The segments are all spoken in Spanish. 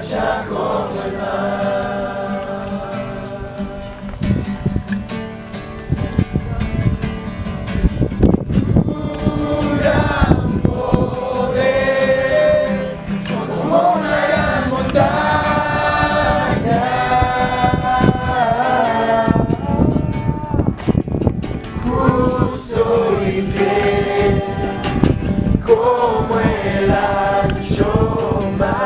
vaya como el mar. Tu gran poder, como una gran montaña, justo y fiel, como el ancho mar.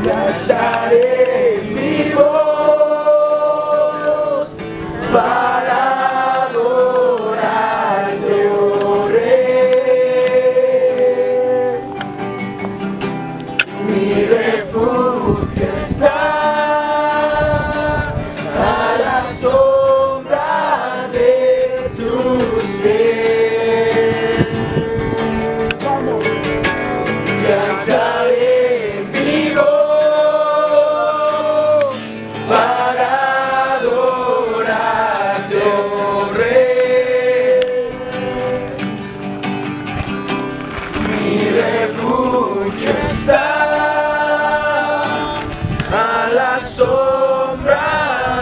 Y alzaré mi voz para adorarte, oh Rey. Mi refugio está a la sombra de tus pies. Y alzaré mi voz para adorarte, oh Rey. Mi refugio está a la sombra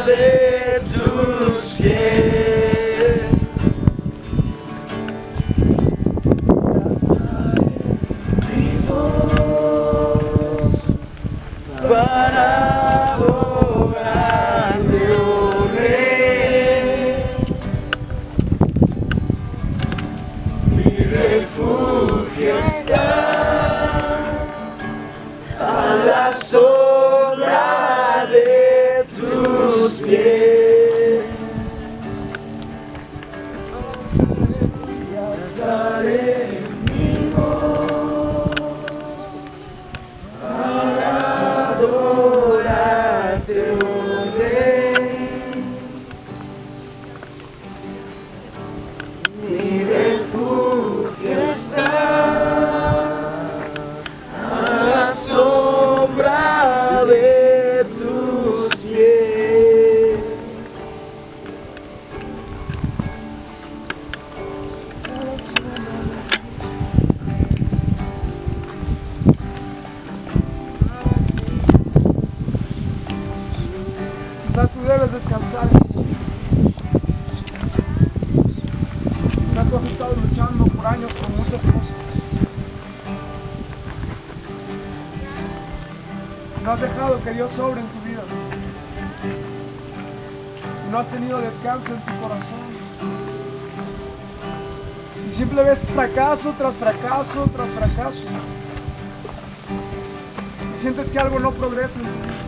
de tus pies. Mi voz para adorarte, oh Rey. Mi refugio está a la sombra de tus pies. Y alzaré mi voz para adorarte, oh Rey. Mi refugio está a la sombra de tus pies. O sea, tú debes descansar. O sea, tú has estado luchando por años con muchas cosas. No has dejado que Dios sobre en tu vida. No has tenido descanso en tu corazón. Y siempre ves fracaso tras fracaso tras fracaso. Y sientes que algo no progresa en tu vida.